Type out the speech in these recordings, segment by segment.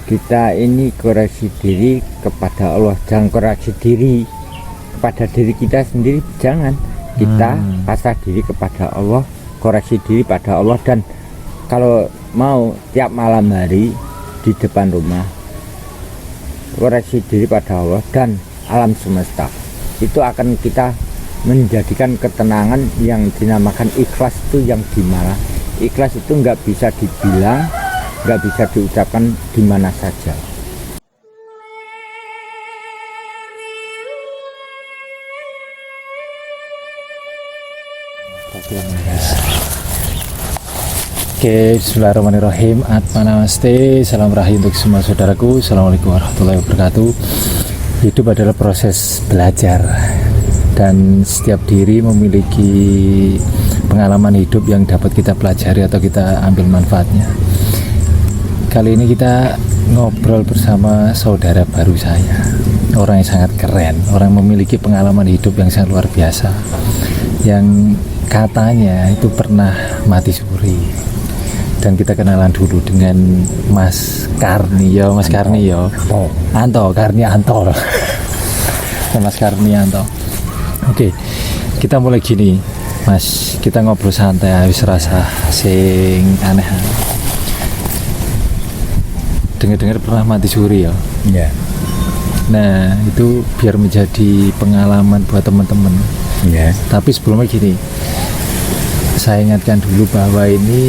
kita ini koreksi diri kepada Allah, jangan koreksi diri kepada diri kita sendiri, jangan. Kita pasrah diri kepada Allah, koreksi diri pada Allah, dan kalau mau tiap malam hari di depan rumah koreksi diri pada Allah dan alam semesta, itu akan kita menjadikan ketenangan yang dinamakan ikhlas. Itu yang dimana ikhlas itu nggak bisa dibilang, nggak bisa diucapkan di mana saja. Oke, bismillahirrahmanirrahim. Atmanamaste, salam rahayu untuk semua saudaraku. Assalamualaikum warahmatullahi wabarakatuh. Hidup adalah proses belajar, dan setiap diri memiliki pengalaman hidup yang dapat kita pelajari atau kita ambil manfaatnya. Kali ini kita ngobrol bersama saudara baru saya, orang yang sangat keren, orang yang memiliki pengalaman hidup yang sangat luar biasa, yang katanya itu pernah mati suri. Dan kita kenalan dulu dengan Mas Karni, Mas Karni Anto Karni Anto Mas Karni Anto. Oke, kita mulai gini Mas, kita ngobrol santai, habis rasa sing aneh. Dengar-dengar pernah mati suri ya? Ya. Nah, itu biar menjadi pengalaman buat teman-teman. Ya. Tapi sebelumnya gini, saya ingatkan dulu bahwa ini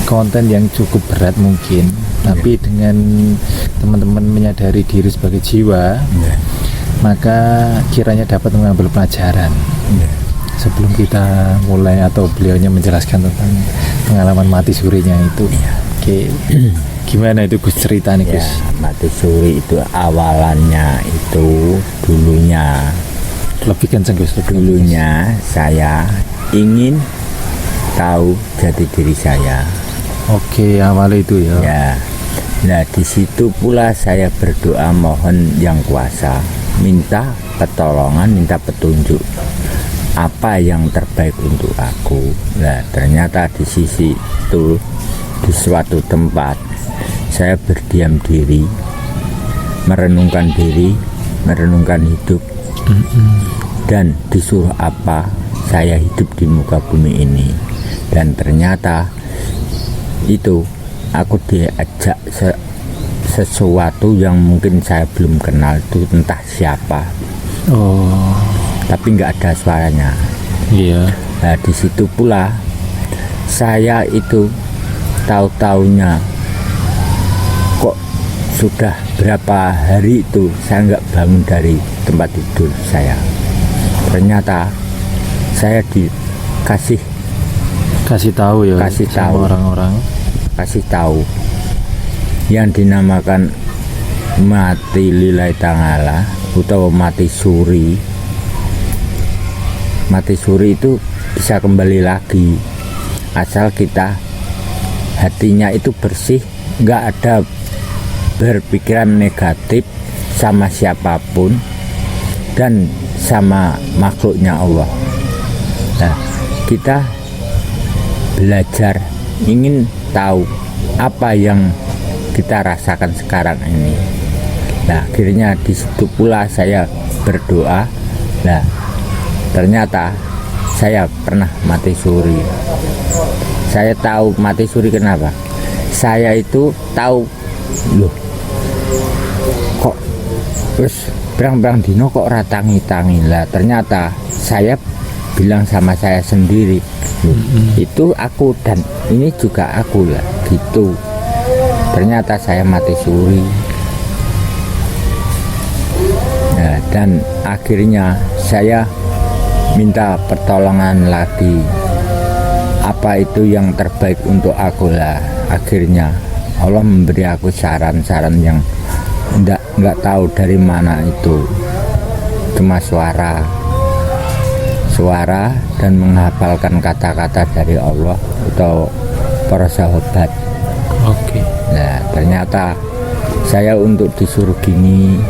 konten yang cukup berat mungkin, tapi dengan teman-teman menyadari diri sebagai jiwa, maka kiranya dapat mengambil pelajaran. Sebelum kita mulai atau beliaunya menjelaskan tentang pengalaman mati surinya itu. Oke. Gimana itu Gus ceritanya Gus? Mati suri itu awalannya itu dulunya. Lebih kenceng Gus. Dulunya saya ingin tahu jati diri saya. Oke, awalnya itu ya. Ya. Nah, di situ pula saya berdoa mohon yang kuasa, minta pertolongan, minta petunjuk apa yang terbaik untuk aku. Nah, ternyata di sisi itu, di suatu tempat saya berdiam diri, merenungkan diri, merenungkan hidup, dan disuruh apa saya hidup di muka bumi ini. Dan ternyata itu aku diajak sesuatu yang mungkin saya belum kenal, itu entah siapa. Tapi nggak ada suaranya. Iya. Nah, di situ pula saya itu tahu-taunya kok sudah berapa hari itu saya nggak bangun dari tempat tidur saya. Ternyata saya dikasih tahu ya, kasih tahu orang-orang, kasih tahu yang dinamakan mati lillahi ta'ala atau mati suri. Mati suri itu bisa kembali lagi asal kita hatinya itu bersih, nggak ada berpikiran negatif sama siapapun dan sama makhluknya Allah. Nah, kita belajar ingin tahu apa yang kita rasakan sekarang ini. Nah, akhirnya di situ pula saya berdoa. Nah, ternyata saya pernah mati suri. Saya tahu mati suri kenapa? Saya itu tahu, loh, kok terus berang-berang dino kok ratangi-tangi. Lah, ternyata saya bilang sama saya sendiri, itu aku dan ini juga aku lah gitu. Ternyata saya mati suri. Nah, dan akhirnya saya minta pertolongan lagi, apa itu yang terbaik untuk aku lah. Akhirnya Allah memberi aku saran-saran yang nggak tahu dari mana itu, cuma suara dan menghafalkan kata-kata dari Allah atau para sahabat. Oke. Nah, ternyata saya untuk disuruh gini,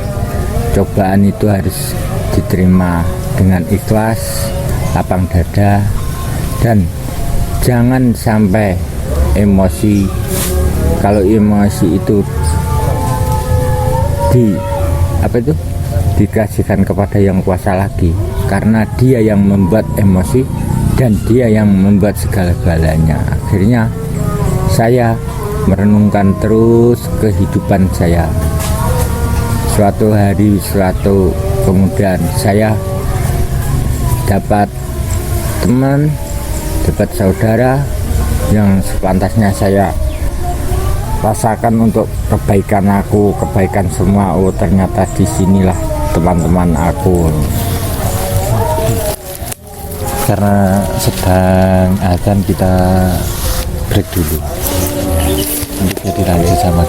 cobaan itu harus diterima dengan ikhlas, lapang dada, dan jangan sampai emosi kalau emosi itu dikasihkan kepada yang kuasa lagi, karena dia yang membuat emosi dan dia yang membuat segala-galanya. Akhirnya saya merenungkan terus kehidupan saya. Suatu hari, suatu kemudian saya dapat teman, dapat saudara yang sepantasnya saya rasakan untuk kebaikan aku, kebaikan semua. Oh, ternyata disinilah teman-teman aku. Karena sedang akan kita break dulu untuk jadi lanjut sama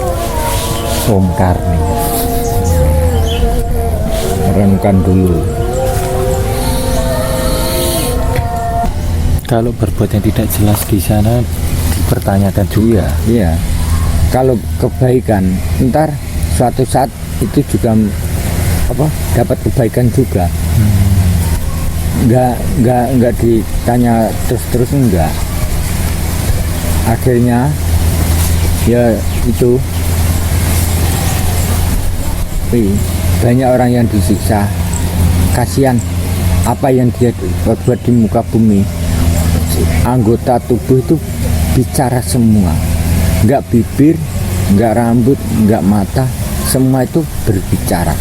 Om Karni. Merenungkan dulu. Kalau berbuat yang tidak jelas di sana dipertanyakan juga. Iya. Kalau kebaikan, ntar suatu saat itu juga dapat kebaikan juga. Enggak ditanya terus enggak. Akhirnya ya itu banyak orang yang disiksa. Kasihan apa yang dia buat di muka bumi. Anggota tubuh itu bicara semua, enggak bibir, enggak rambut, enggak mata, semua itu berbicara.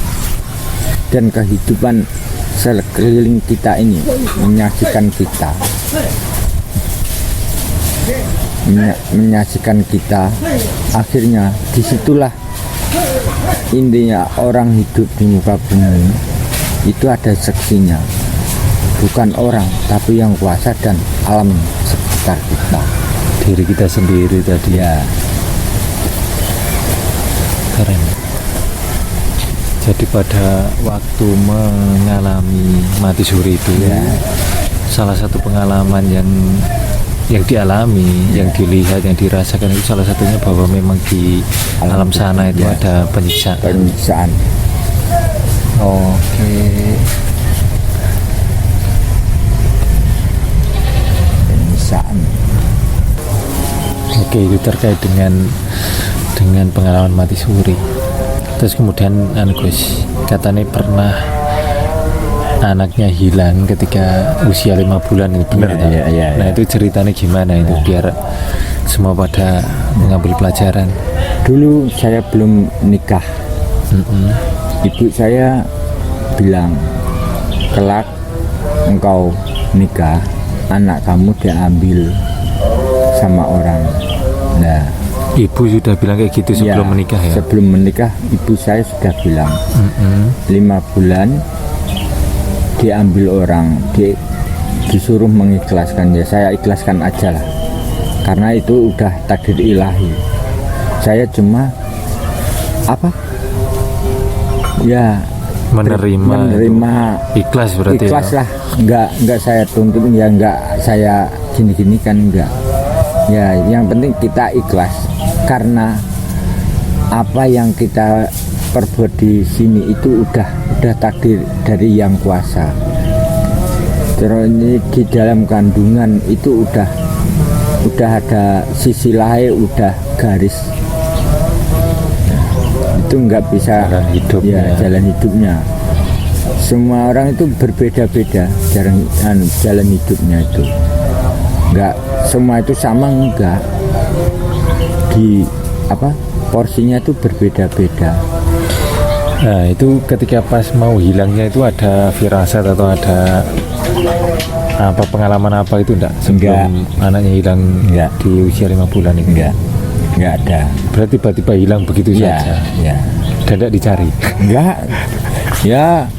Dan kehidupan sekeliling kita ini menyaksikan kita. Akhirnya disitulah intinya orang hidup di muka bumi itu ada seksinya, bukan orang tapi yang kuasa dan alam sekitar kita, diri kita sendiri tadi. Ya, keren. Jadi pada waktu mengalami mati suri itu, ya, salah satu pengalaman yang dialami, yang dilihat, yang dirasakan itu salah satunya bahwa memang di alam sana itu ada penyiksaan. Oke. Penyiksaan. Oke, itu terkait dengan pengalaman mati suri. Terus kemudian Gus katanya pernah anaknya hilang ketika usia 5 bulan itu benar. Ya. Nah itu ceritanya gimana itu biar semua pada mengambil pelajaran. Dulu saya belum nikah. Ibu saya bilang, kelak engkau nikah, anak kamu diambil sama orang. Nah, ibu sudah bilang kayak gitu sebelum menikah ya? Sebelum menikah ibu saya sudah bilang 5 bulan diambil orang, disuruh mengikhlaskan. Ya saya ikhlaskan aja lah, karena itu udah takdir ilahi. Saya cuma menerima ikhlas berarti ikhlas ya? Lah, enggak saya tuntut, ya enggak saya gini kan, enggak. Ya yang penting kita ikhlas, karena apa yang kita perbuat di sini itu udah takdir dari yang kuasa. Terus di dalam kandungan itu udah ada sisi lain, udah garis. Itu nggak bisa jalan hidup jalan hidupnya. Semua orang itu berbeda-beda jalan hidupnya itu. Nggak semua itu sama, enggak. Porsinya itu berbeda-beda. Nah itu ketika pas mau hilangnya itu ada firasat atau ada pengalaman apa itu enggak sebelum anaknya hilang di usia 5 bulan itu? Enggak ada. Berarti tiba-tiba hilang begitu saja? Ya. Dan tidak dicari? Enggak. Ya.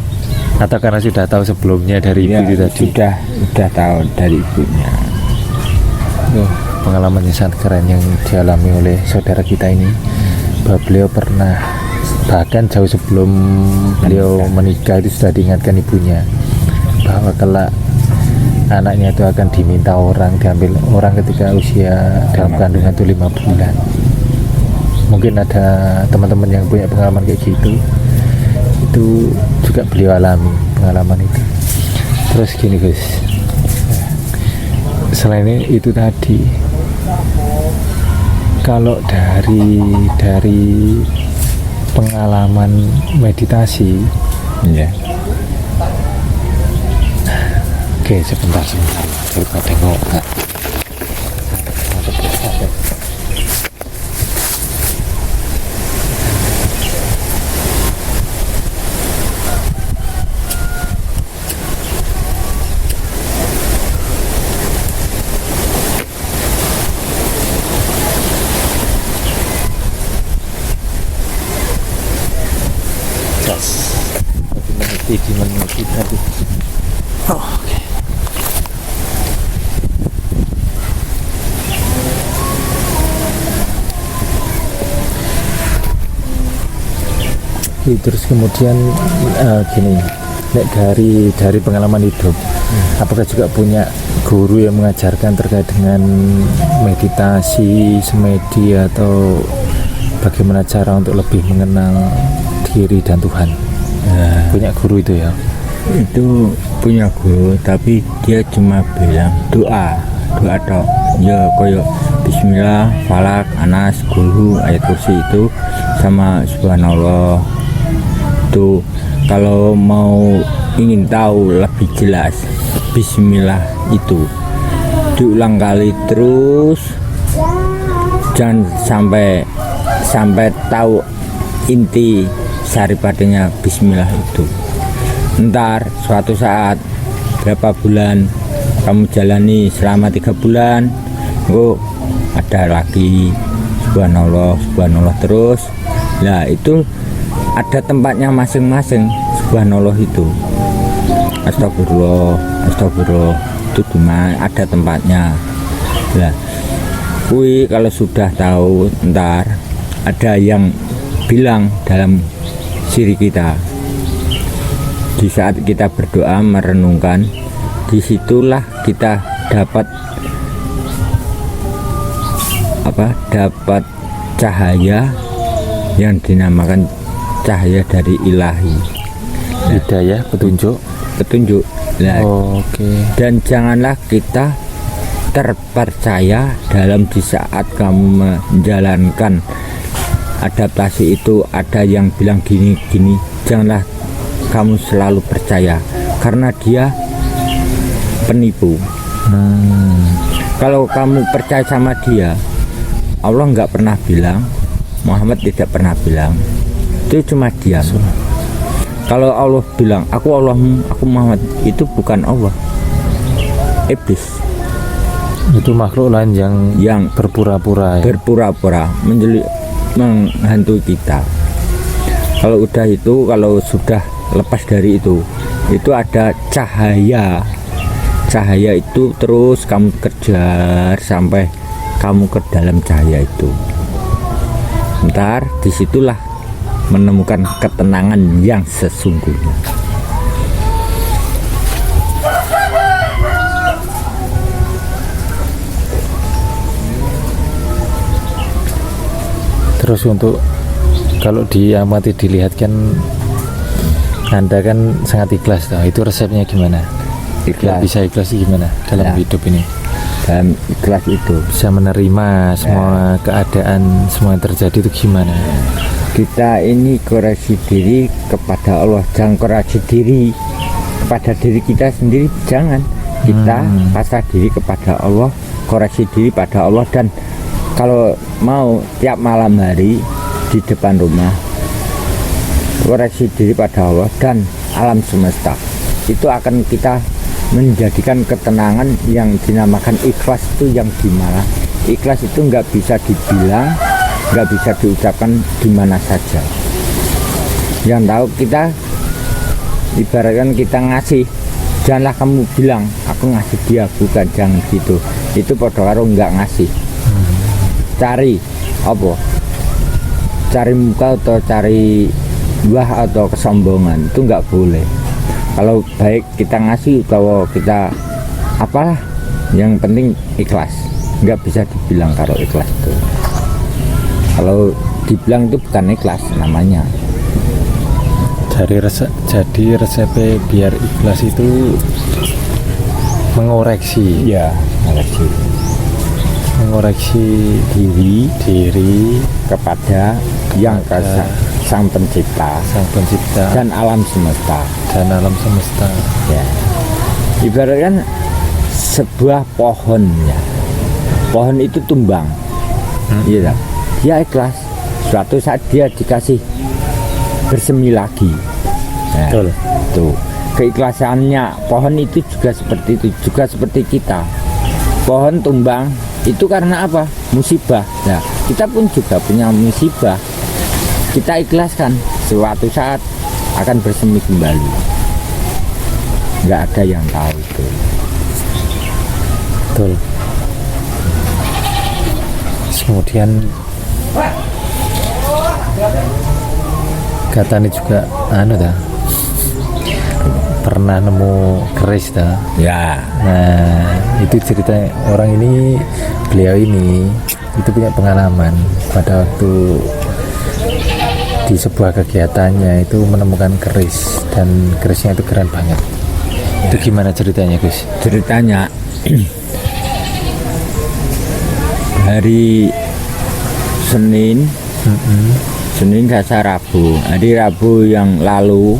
Atau karena sudah tahu sebelumnya dari ibu itu tadi? Sudah tahu dari ibunya. Pengalaman yang sangat keren yang dialami oleh saudara kita ini, bahwa beliau pernah, bahkan jauh sebelum beliau menikah itu sudah diingatkan ibunya bahwa kelak anaknya itu akan diminta diambil orang ketika usia dalam kandungan itu 5 bulan. Mungkin ada teman-teman yang punya pengalaman kayak gitu, itu juga beliau alami pengalaman itu. Terus gini Gus, selain itu tadi Kalau dari pengalaman meditasi, Ya. oke sebentar coba tengok. Mengerti tadi. Oh, oke. Terus kemudian gini, nek dari pengalaman hidup, apakah juga punya guru yang mengajarkan terkait dengan meditasi, semedi, atau bagaimana cara untuk lebih mengenal diri dan Tuhan? Punya guru itu ya? Itu punya guru, tapi dia cuma bilang doa toh. Ya koyo Bismillah, Falak, Anas, Kulhu, ayat kursi itu sama Subhanallah. Tuh kalau mau ingin tahu lebih jelas, Bismillah itu diulang kali terus, jangan sampai tahu inti saripadanya Bismillah itu. Ntar suatu saat berapa bulan kamu jalani selama 3 bulan, ada lagi Subhanallah terus. Nah itu ada tempatnya masing-masing. Subhanallah itu, Astagfirullah itu cuma ada tempatnya. Nah kalau sudah tahu, ntar ada yang bilang dalam diri kita, di saat kita berdoa merenungkan, disitulah kita dapat cahaya yang dinamakan cahaya dari ilahi. Hidayah, petunjuk. Nah, oke. Dan janganlah kita terpercaya dalam di saat kamu menjalankan adaptasi itu ada yang bilang gini, janganlah kamu selalu percaya, karena dia penipu. Kalau kamu percaya sama dia, Allah nggak pernah bilang, Muhammad tidak pernah bilang, itu cuma diam. Kalau Allah bilang aku Allahmu, aku Muhammad, itu bukan Allah, iblis. Itu makhluk lain yang berpura-pura ya? Berpura-pura menghantui kita. Kalau sudah lepas dari itu ada cahaya itu terus kamu kejar sampai kamu ke dalam cahaya itu. Ntar disitulah menemukan ketenangan yang sesungguhnya. Terus untuk kalau diamati dilihat kan Anda kan sangat ikhlas toh. Itu resepnya gimana? Ikhlas. Bisa ikhlas gimana dalam hidup ini? Dalam ikhlas itu bisa menerima semua keadaan, semua yang terjadi itu gimana? Kita ini koreksi diri kepada Allah, jangan koreksi diri kepada diri kita sendiri, jangan. Kita pasrah diri kepada Allah, koreksi diri pada Allah, dan kalau mau tiap malam hari di depan rumah koreksi diri pada Allah dan alam semesta, itu akan kita menjadikan ketenangan yang dinamakan ikhlas. Itu yang gimana? Ikhlas itu nggak bisa dibilang, nggak bisa diucapkan di mana saja. Yang tahu kita, ibaratkan kita ngasih, janganlah kamu bilang aku ngasih dia, bukan, jangan gitu. Itu podo karo nggak ngasih. Cari apa? Cari muka atau cari wah atau kesombongan, itu nggak boleh. Kalau baik kita ngasih atau kita apalah, yang penting ikhlas. Nggak bisa dibilang kalau ikhlas itu. Kalau dibilang itu bukan ikhlas namanya. Jadi resepnya biar ikhlas itu mengoreksi. Ya, mengoreksi. mengoreksi diri kepada yang sang pencipta dan alam semesta. Ya. Ibaratkan sebuah pohon ya. Pohon itu tumbang. Iya. Dia ikhlas. Suatu saat dia dikasih bersemi lagi. Nah, tuh. Keikhlasannya pohon itu juga seperti itu, juga seperti kita. Pohon tumbang itu karena apa? Musibah. Nah, kita pun juga punya musibah. Kita ikhlaskan, suatu saat akan bersemi kembali. Nggak ada yang tahu itu. Betul. Kemudian katanya juga pernah nemu keris dah. Ya. Nah, itu cerita orang ini, beliau ini itu punya pengalaman pada waktu di sebuah kegiatannya itu menemukan keris, dan kerisnya itu keren banget. Itu gimana ceritanya, Gus? Ceritanya hari Senin, Senin Selasa Rabu. Hari Rabu yang lalu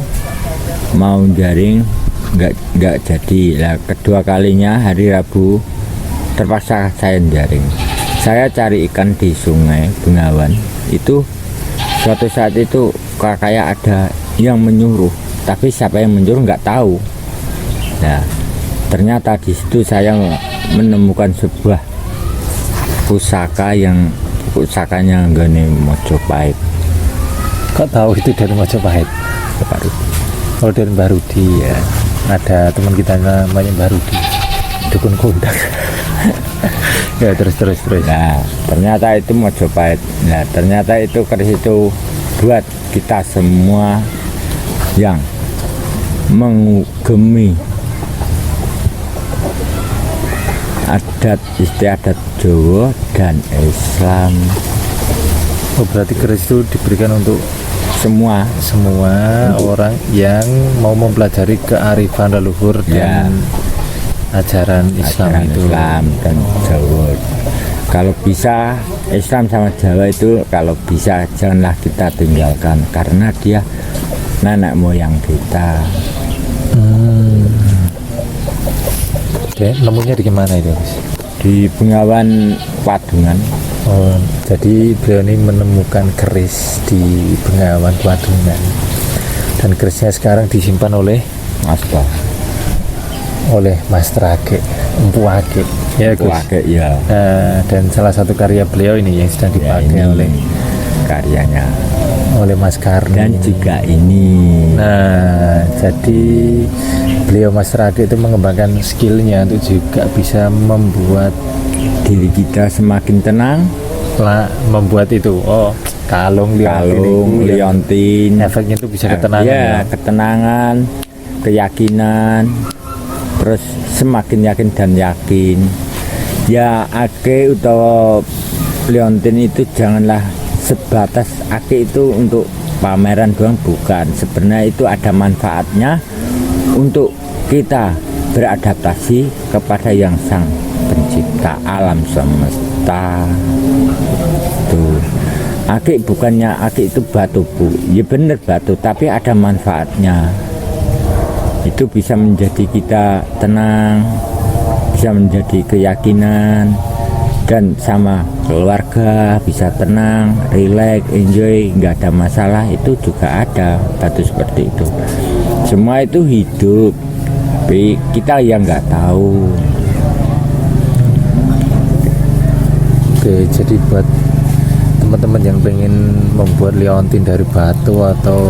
mau jaring nggak jadi. Lah kedua kalinya hari Rabu terpaksa saya jaring. Saya cari ikan di Sungai Bengawan. Itu suatu saat itu kayak ada yang menyuruh, tapi siapa yang menyuruh nggak tahu. Nah, ternyata di situ saya menemukan sebuah pusakanya gini Mojopahit. Kok tahu itu dari Mojopahit? Kalau dari Barudi ya, ada teman kita namanya Barudi, dukun kondang. Ya terus. Nah, ternyata itu Mojopahit. Nah, ternyata itu keris itu buat kita semua yang mengugemi adat istiadat Jawa dan Islam. Oh, berarti keris itu diberikan untuk semua orang yang mau mempelajari kearifan leluhur dan ajaran Islam Islam dan Jawa. Kalau bisa Islam sama Jawa itu kalau bisa janganlah kita tinggalkan, karena dia nenek moyang kita. Oke, nemunya di mana itu, Mas? Di Bengawan Wadungan. Oh, jadi beliau ini menemukan keris di Bengawan Wadungan, dan kerisnya sekarang disimpan oleh Mas Trage, Empu Age. Ya, Gus. Ya. Nah, dan salah satu karya beliau ini yang sedang dipakai oleh karyanya oleh Mas Karni. Dan juga ini. Nah, jadi beliau Mas Trage itu mengembangkan skillnya untuk juga bisa membuat diri kita semakin tenang. Membuat itu kalung liontin, efeknya itu bisa ketenangan. Ya, ketenangan, keyakinan, terus semakin yakin dan yakin. Ya, ake atau liontin itu janganlah sebatas ake itu untuk pameran doang, bukan. Sebenarnya itu ada manfaatnya untuk kita beradaptasi kepada yang sang pencipta alam semesta. Tuh, akik bukannya akik itu batu, Bu. Ya bener batu, tapi ada manfaatnya. Itu bisa menjadi kita tenang, bisa menjadi keyakinan, dan sama keluarga bisa tenang, relax, enjoy, nggak ada masalah. Itu juga ada batu seperti itu. Semua itu hidup, tapi kita yang nggak tahu. Oke, jadi buat teman-teman yang pengen membuat liontin dari batu atau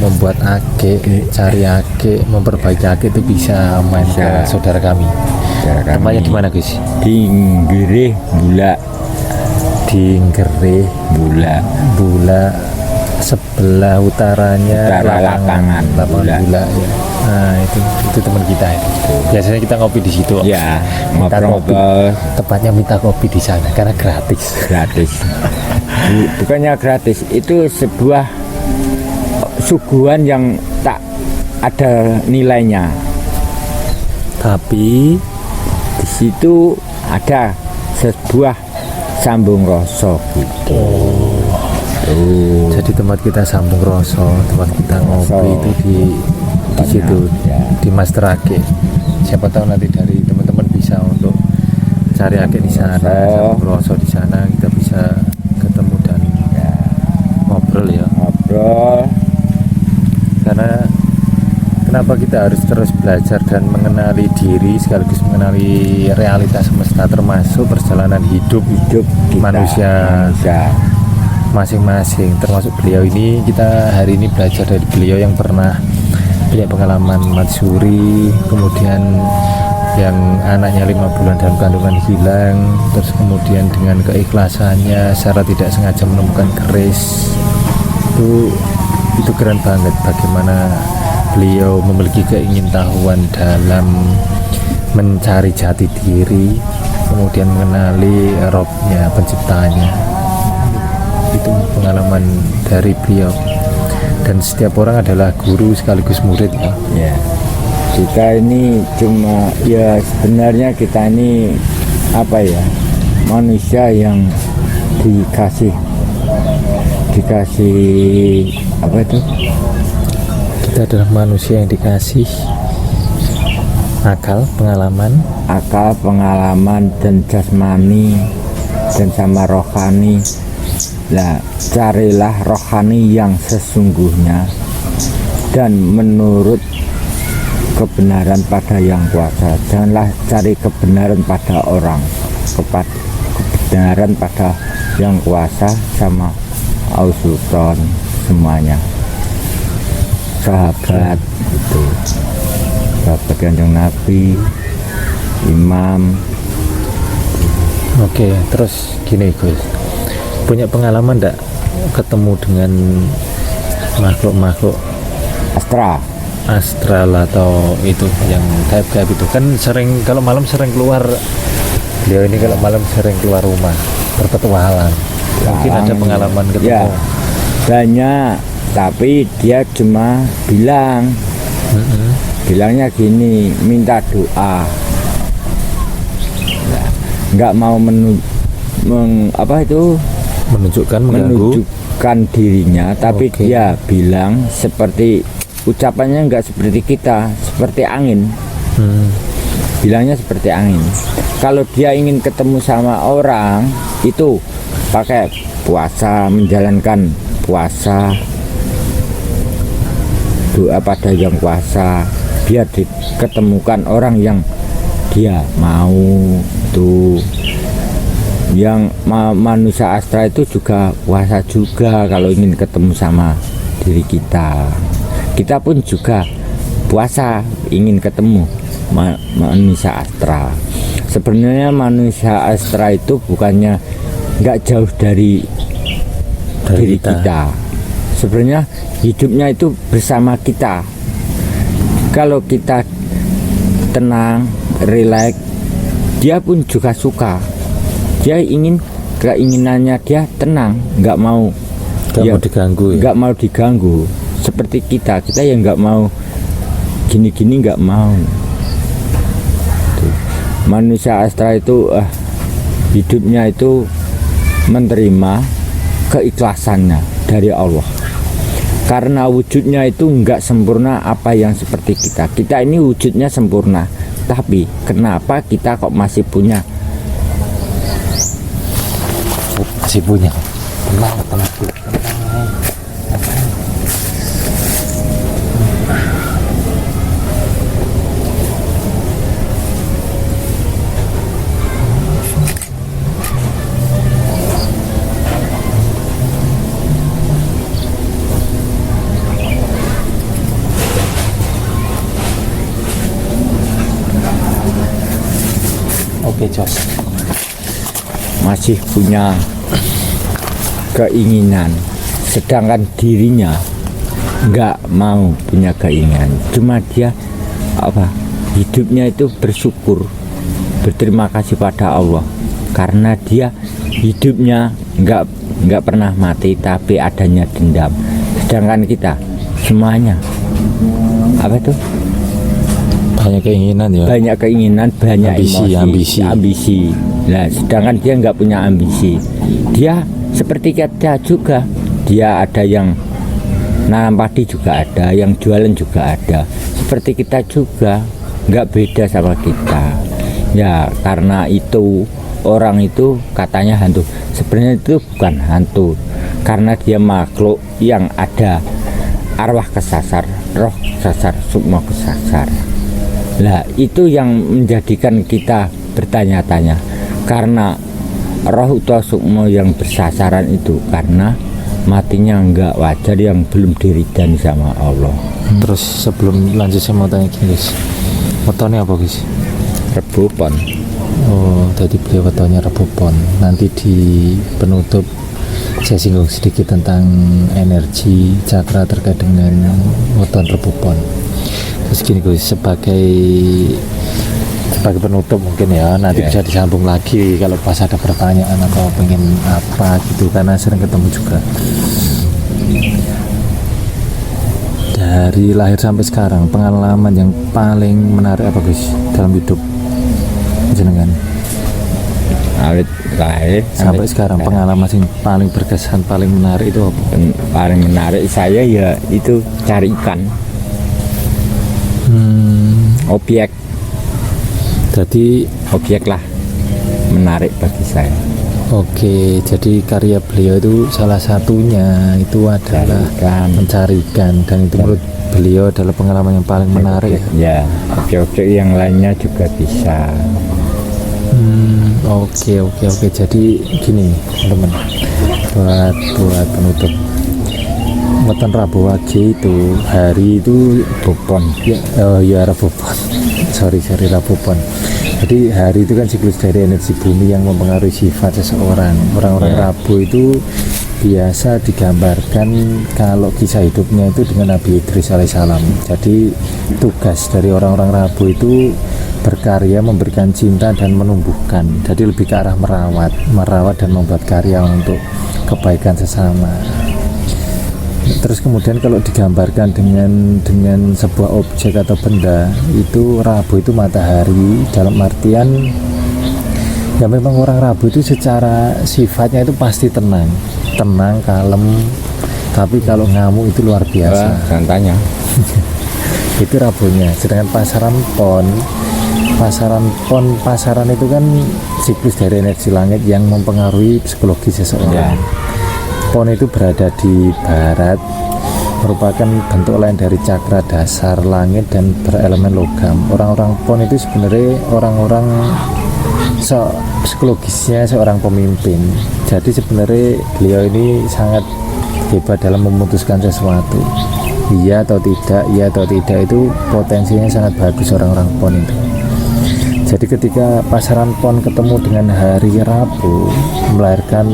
membuat ake, cari ake, memperbaiki ake, itu bisa main ke saudara kami. Tempatnya di mana, Gus? Di Ngereh Bula. Di Ngereh Bula sebelah utaranya lapangan Bula ya. Nah, itu teman kita itu. Biasanya kita ngopi di situ. Ya, ngobrol. Tepatnya minta kopi di sana karena gratis. Bukannya gratis, itu sebuah suguhan yang tak ada nilainya. Tapi di situ ada sebuah sambung rasa gitu. Jadi tempat kita sambung rasa, tempat kita ngopi Rasa. itu di situ, Ya. di Master Ake. Siapa tahu nanti dari teman-teman bisa untuk cari Ake di sana, Rasa. sambung rasa di sana, kita bisa ketemu dan ngobrol ya. Ngobrol. Karena kenapa kita harus terus belajar dan mengenali diri sekaligus mengenali realitas semesta, termasuk perjalanan hidup Hidup kita, manusia masing-masing, termasuk beliau ini. Kita hari ini belajar dari beliau yang pernah punya pengalaman matsuri, kemudian yang anaknya 5 bulan dalam kandungan hilang, terus kemudian dengan keikhlasannya secara tidak sengaja menemukan keris. Itu keren banget bagaimana beliau memiliki keingintahuan dalam mencari jati diri, kemudian mengenali Robnya, penciptanya. Itu pengalaman dari beliau, dan setiap orang adalah guru sekaligus murid ya. Ya, kita ini cuma ya sebenarnya kita ini apa ya, manusia yang dikasih apa itu, Kita adalah manusia yang dikasih akal, pengalaman dan jasmani dan sama rohani. Nah, carilah rohani yang sesungguhnya dan menurut kebenaran pada yang kuasa. Janganlah cari kebenaran pada orang, kebenaran pada yang kuasa sama Al-Sultan semuanya. Sahabat itu, sahabat Kanjeng Nabi, imam. Oke, terus gini Gus, punya pengalaman enggak ketemu dengan makhluk-makhluk astral atau itu yang gaib-gaib itu? Kan sering kalau malam sering keluar, beliau ini kalau malam sering keluar rumah berpetualang. Mungkin ada pengalaman ketemu. Ya, banyak, tapi dia cuma bilangnya gini, minta doa. Nah, nggak mau menunjukkan dirinya, tapi dia bilang seperti ucapannya nggak seperti kita, seperti angin. Bilangnya seperti angin. Kalau dia ingin ketemu sama orang itu pakai puasa, menjalankan puasa, doa pada yang kuasa, biar diketemukan orang yang dia mau. Tuh yang manusia astral itu juga puasa juga kalau ingin ketemu sama diri kita. Kita pun juga puasa ingin ketemu manusia astral. Sebenarnya manusia astral itu bukannya nggak jauh dari diri kita. Sebenarnya hidupnya itu bersama kita. Kalau kita tenang, rileks, dia pun juga suka. Dia keinginannya dia tenang, nggak mau diganggu ya? Nggak mau diganggu. Seperti kita yang nggak mau gini-gini, nggak mau. Tuh. Manusia astral itu hidupnya itu menerima keikhlasannya dari Allah. Karena wujudnya itu nggak sempurna apa yang seperti kita. Kita ini wujudnya sempurna, tapi kenapa kita kok masih punya? Tenang. Oke, Jos. Masih punya keinginan, sedangkan dirinya nggak mau punya keinginan. Cuma dia hidupnya itu bersyukur, berterima kasih pada Allah karena dia hidupnya nggak pernah mati, tapi adanya dendam. Sedangkan kita semuanya banyak keinginan ya, banyak keinginan, banyak ambisi. Nah, sedangkan dia nggak punya ambisi. Dia seperti kita juga. Dia ada yang nanam padi juga ada, yang jualan juga ada. Seperti kita juga, nggak beda sama kita. Ya, karena itu orang itu katanya hantu. Sebenarnya itu bukan hantu, karena dia makhluk yang ada arwah kesasar, roh kesasar, sukma kesasar. Nah, itu yang menjadikan kita bertanya-tanya, karena roh atau sukma yang bersasaran itu karena matinya enggak wajar, yang belum diridani sama Allah. Terus sebelum lanjut saya mau tanya gini guys, wetonnya apa guys? Rebo Pon. Oh, tadi beliau wetonnya Rebo Pon. Nanti di penutup saya singgung sedikit tentang energi cakra terkait dengan weton Rebo Pon. Terus gini guys, sebagai penutup mungkin ya, nanti bisa disambung lagi kalau pas ada pertanyaan atau pengen apa gitu, karena sering ketemu juga. Dari lahir sampai sekarang, pengalaman yang paling menarik apa guys dalam hidup jenengan? Awit lahir Sampai sekarang pengalaman yang paling berkesan, paling menarik itu apa? Paling menarik saya ya itu cari ikan. Objek lah menarik bagi saya. Oke, jadi karya beliau itu salah satunya itu adalah mencari ikan, dan itu menurut beliau adalah pengalaman yang paling menarik. Ya, objek-objek yang lainnya juga bisa. Oke. Jadi gini teman-teman, buat penutup, weton Rabu Wage itu hari itu Bopon. Ya Rabu Pon. sorry Rabu Pon. Jadi hari itu kan siklus dari energi bumi yang mempengaruhi sifat seseorang. Orang-orang Rabu itu biasa digambarkan kalau kisah hidupnya itu dengan Nabi Idris alaihissalam. Jadi tugas dari orang-orang Rabu itu berkarya, memberikan cinta dan menumbuhkan. Jadi lebih ke arah merawat dan membuat karya untuk kebaikan sesama. Terus kemudian kalau digambarkan dengan sebuah objek atau benda, itu Rabu itu matahari, dalam artian ya memang orang Rabu itu secara sifatnya itu pasti tenang, kalem, tapi kalau ngamuk itu luar biasa. Contohnya itu Rabunya. Sedangkan pasaran itu kan siklus dari energi langit yang mempengaruhi psikologi seseorang. Pon itu berada di barat, merupakan bentuk lain dari cakra dasar langit dan berelemen logam. Orang-orang Pon itu sebenarnya orang-orang psikologisnya seorang pemimpin. Jadi sebenarnya beliau ini sangat hebat dalam memutuskan sesuatu. Iya atau tidak itu potensinya sangat bagus orang-orang Pon itu. Jadi ketika pasaran Pon ketemu dengan hari Rabu, melahirkan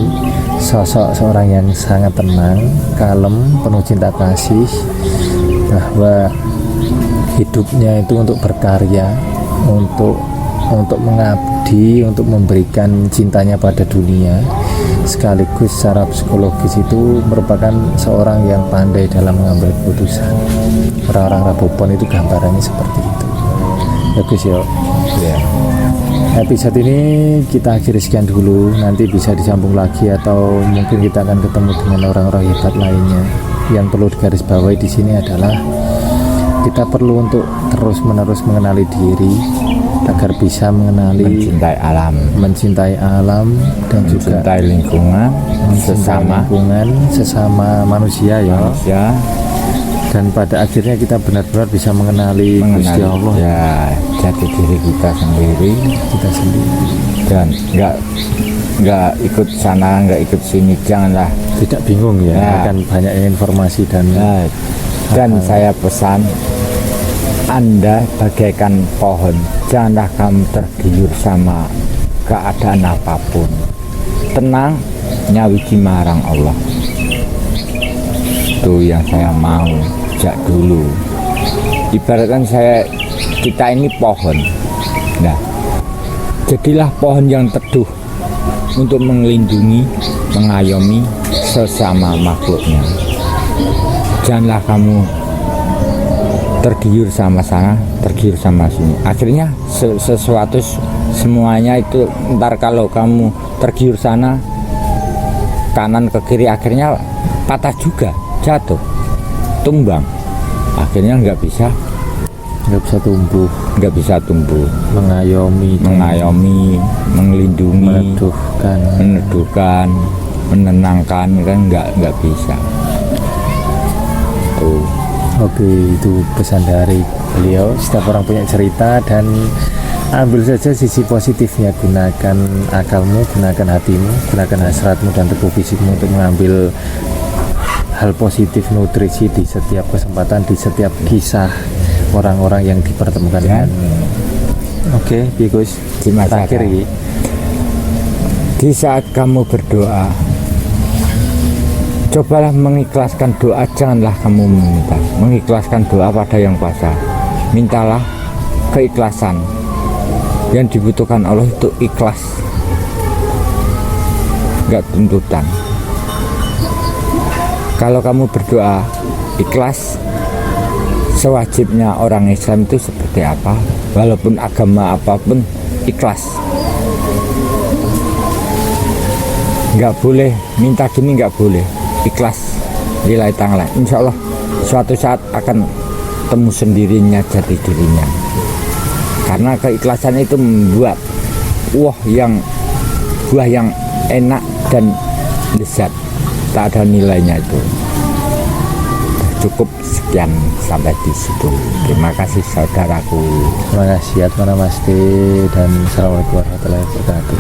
sosok seorang yang sangat tenang, kalem, penuh cinta kasih, bahwa hidupnya itu untuk berkarya, untuk mengabdi, untuk memberikan cintanya pada dunia, sekaligus secara psikologis itu merupakan seorang yang pandai dalam mengambil keputusan. Orang-orang Rabu Pon itu gambarannya seperti itu. Bagus ya. Episode ini kita akhiri sekian dulu. Nanti bisa disambung lagi atau mungkin kita akan ketemu dengan orang-orang hebat lainnya. Yang perlu digarisbawahi di sini adalah kita perlu untuk terus-menerus mengenali diri agar bisa mencintai alam dan juga mencintai lingkungan, sesama manusia ya. Dan pada akhirnya kita benar-benar bisa mengenali Gusti Allah, ya, jati diri kita sendiri, dan nggak ikut sana, nggak ikut sini, janganlah, tidak bingung ya. Akan banyak informasi dan saya pesan Anda bagaikan pohon, janganlah kamu tergiur sama keadaan apapun, tenang, nyawiji marang Allah. Itu yang saya mau sejak dulu. Ibaratkan kita ini pohon. Nah, jadilah pohon yang teduh untuk melindungi, mengayomi sesama makhluknya. Janganlah kamu tergiur sama sana, tergiur sama sini. Akhirnya semuanya itu ntar kalau kamu tergiur sana kanan ke kiri akhirnya patah juga, jatuh, tumbang, akhirnya nggak bisa tumbuh, mengayomi, melindungi, meneduhkan, menenangkan, kan nggak bisa. Tuh. Oke, itu pesan dari beliau. Setiap orang punya cerita dan ambil saja sisi positifnya. Gunakan akalmu, gunakan hatimu, gunakan hasratmu dan tubuh fisikmu untuk mengambil hal positif, nutrisi di setiap kesempatan, di setiap kisah orang-orang yang dipertemukan Ya. dengan. Oke, Gus. Di masa Terakhir ini, di saat kamu berdoa, cobalah mengikhlaskan doa, janganlah kamu meminta. Mengikhlaskan doa pada Yang Kuasa. Mintalah keikhlasan. Yang dibutuhkan Allah itu ikhlas, nggak tuntutan. Kalau kamu berdoa ikhlas, sewajibnya orang Islam itu seperti apa, walaupun agama apapun ikhlas. Nggak boleh minta gini, nggak boleh, ikhlas lillahi ta'ala. Insya Allah suatu saat akan temu sendirinya jati dirinya, karena keikhlasan itu membuat buah yang enak dan lezat, tak ada nilainya itu. Cukup sekian sampai di situ. Terima kasih saudaraku. terima kasih Atma Namaste dan Assalamualaikum warahmatullahi wabarakatuh.